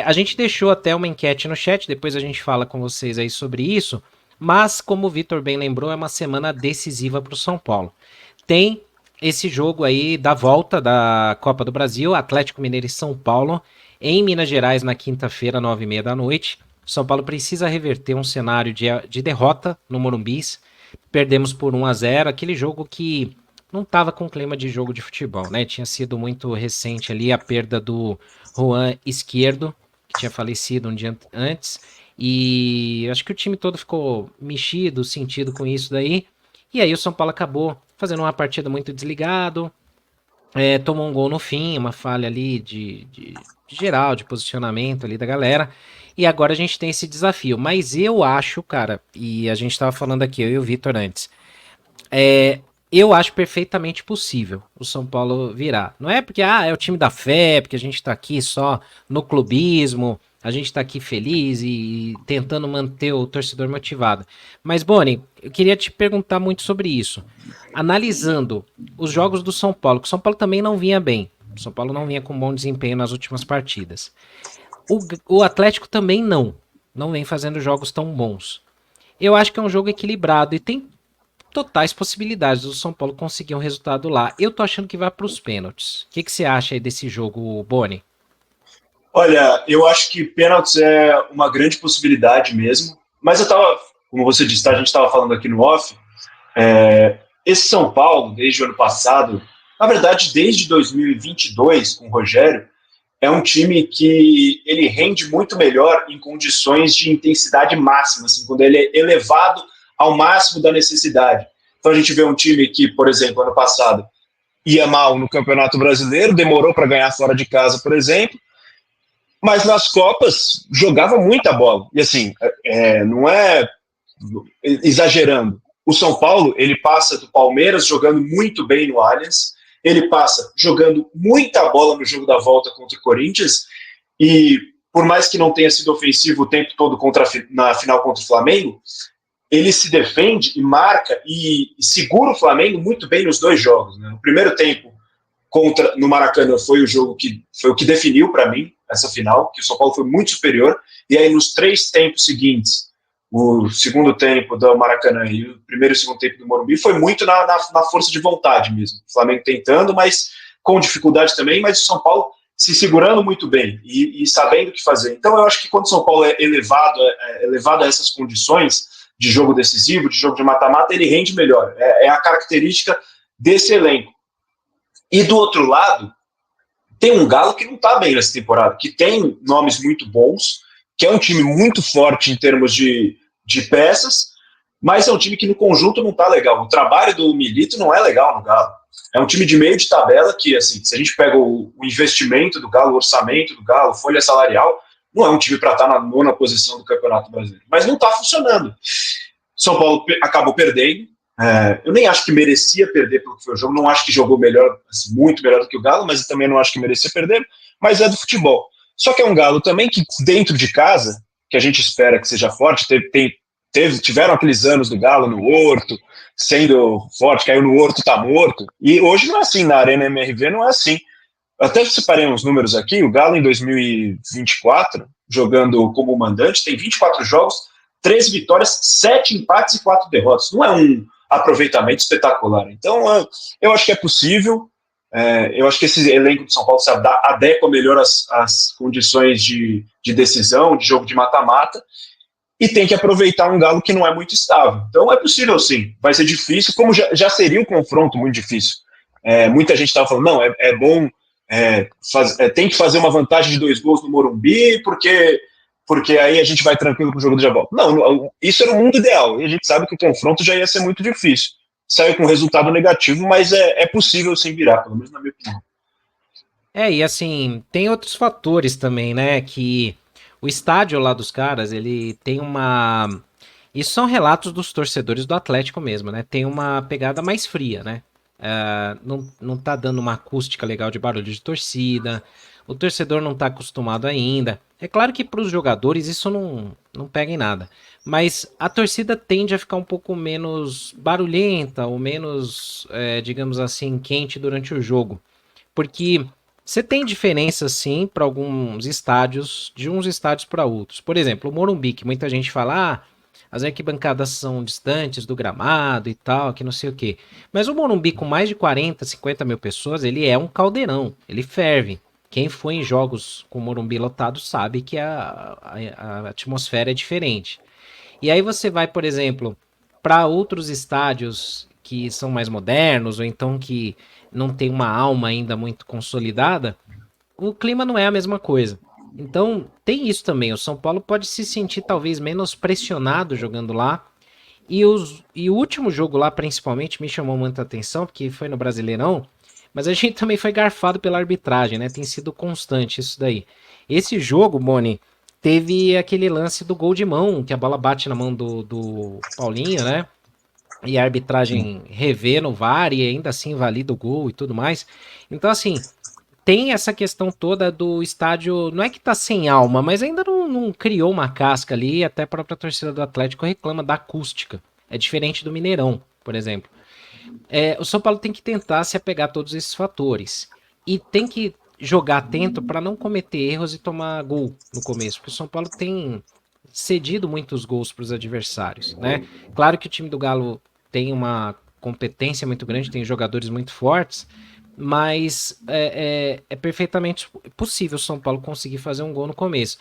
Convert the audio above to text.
A gente deixou até uma enquete no chat, depois a gente fala com vocês aí sobre isso, mas como o Vitor bem lembrou, é uma semana decisiva para o São Paulo. Tem esse jogo aí da volta da Copa do Brasil, Atlético Mineiro e São Paulo, em Minas Gerais na quinta-feira, 9h30 da noite. O São Paulo precisa reverter um cenário de derrota no Morumbis. Perdemos por 1-0, aquele jogo que não estava com clima de jogo de futebol, né? Tinha sido muito recente ali a perda do Juan Esquerdo, que tinha falecido um dia antes, e acho que o time todo ficou mexido, sentido com isso daí. E aí o São Paulo acabou fazendo uma partida muito desligado, tomou um gol no fim, uma falha ali de geral, de posicionamento ali da galera. E agora a gente tem esse desafio. Mas eu acho, cara, e a gente tava falando aqui, eu e o Vitor antes, é, eu acho perfeitamente possível o São Paulo virar. Não é porque é o time da fé, porque a gente tá aqui só no clubismo, a gente tá aqui feliz e tentando manter o torcedor motivado. Mas, Boni, eu queria te perguntar muito sobre isso. Analisando os jogos do São Paulo, que o São Paulo também não vinha bem. O São Paulo não vinha com bom desempenho nas últimas partidas. O Atlético também não vem fazendo jogos tão bons. Eu acho que é um jogo equilibrado e tem totais possibilidades do São Paulo conseguir um resultado lá. Eu tô achando que vai para os pênaltis. O que você acha aí desse jogo, Boni? Olha, eu acho que pênaltis é uma grande possibilidade mesmo, mas eu tava, como você disse, tá, a gente estava falando aqui no off, esse São Paulo, desde o ano passado, na verdade, desde 2022, com o Rogério, é um time que ele rende muito melhor em condições de intensidade máxima, assim, quando ele é elevado ao máximo da necessidade. Então a gente vê um time que, por exemplo, ano passado ia mal no Campeonato Brasileiro, demorou para ganhar fora de casa, por exemplo, mas nas Copas jogava muita bola. E assim, não é exagerando. O São Paulo, ele passa do Palmeiras jogando muito bem no Allianz, ele passa jogando muita bola no jogo da volta contra o Corinthians, e por mais que não tenha sido ofensivo o tempo todo na final contra o Flamengo, ele se defende e marca e segura o Flamengo muito bem nos dois jogos. Né? No primeiro tempo, no Maracanã, foi o que definiu para mim essa final, que o São Paulo foi muito superior, e aí nos três tempos seguintes, o segundo tempo do Maracanã e o primeiro e o segundo tempo do Morumbi, foi muito na força de vontade mesmo. O Flamengo tentando, mas com dificuldade também, mas o São Paulo se segurando muito bem e sabendo o que fazer. Então eu acho que quando o São Paulo é elevado a essas condições de jogo decisivo, de jogo de mata-mata, ele rende melhor. É a característica desse elenco. E do outro lado, tem um Galo que não está bem nessa temporada, que tem nomes muito bons, que é um time muito forte em termos de peças, mas é um time que no conjunto não está legal. O trabalho do Milito não é legal no Galo. É um time de meio de tabela que, assim, se a gente pega o investimento do Galo, o orçamento do Galo, folha salarial, não é um time para estar na nona posição do Campeonato Brasileiro. Mas não está funcionando. São Paulo acabou perdendo. Eu nem acho que merecia perder pelo que foi o jogo. Não acho que jogou melhor, assim, muito melhor do que o Galo, mas também não acho que merecia perder. Mas é do futebol. Só que é um Galo também que dentro de casa, que a gente espera que seja forte, tiveram aqueles anos do Galo no Horto, sendo forte, caiu no Horto, tá morto. E hoje não é assim, na Arena MRV não é assim. Até separei uns números aqui, o Galo em 2024, jogando como mandante, tem 24 jogos, 13 vitórias, 7 empates e 4 derrotas. Não é um aproveitamento espetacular. Então, eu acho que é possível. Eu acho que esse elenco de São Paulo se adequa melhor às condições de decisão, de jogo de mata-mata, e tem que aproveitar um Galo que não é muito estável. Então, é possível sim. Vai ser difícil, como já seria um confronto muito difícil. Muita gente estava falando, não, é bom tem que fazer uma vantagem de 2 gols no Morumbi, porque aí a gente vai tranquilo pro jogo de volta. Não, isso era o mundo ideal, e a gente sabe que o confronto já ia ser muito difícil. Saiu com resultado negativo, mas é possível sim virar, pelo menos na minha opinião. E assim, tem outros fatores também, né? Que o estádio lá dos caras, ele tem uma. Isso são relatos dos torcedores do Atlético mesmo, né? Tem uma pegada mais fria, né? Não tá dando uma acústica legal de barulho de torcida. O torcedor não tá acostumado ainda. É claro que para os jogadores isso não pega em nada. Mas a torcida tende a ficar um pouco menos barulhenta ou menos, digamos assim, quente durante o jogo. Porque Você tem diferença sim para alguns estádios, de uns estádios para outros. Por exemplo, o Morumbi, que muita gente fala, as arquibancadas são distantes do gramado e tal, que não sei o quê. Mas o Morumbi com mais de 40, 50 mil pessoas, ele é um caldeirão, ele ferve. Quem foi em jogos com o Morumbi lotado sabe que a atmosfera é diferente. E aí você vai, por exemplo, para outros estádios que são mais modernos, ou então que não tem uma alma ainda muito consolidada, o clima não é a mesma coisa. Então, tem isso também. O São Paulo pode se sentir talvez menos pressionado jogando lá. E o último jogo lá, principalmente, me chamou muita atenção, porque foi no Brasileirão. Mas a gente também foi garfado pela arbitragem, né? Tem sido constante isso daí. Esse jogo, Boni, teve aquele lance do gol de mão, que a bola bate na mão do Paulinho, né? E a arbitragem revê no VAR e ainda assim valida o gol e tudo mais. Então, assim, tem essa questão toda do estádio, não é que tá sem alma, mas ainda não criou uma casca ali, até a própria torcida do Atlético reclama da acústica. É diferente do Mineirão, por exemplo. O São Paulo tem que tentar se apegar a todos esses fatores. E tem que jogar atento para não cometer erros e tomar gol no começo, porque o São Paulo tem cedido muitos gols para os adversários, né? Claro que o time do Galo tem uma competência muito grande, tem jogadores muito fortes, mas é perfeitamente possível o São Paulo conseguir fazer um gol no começo.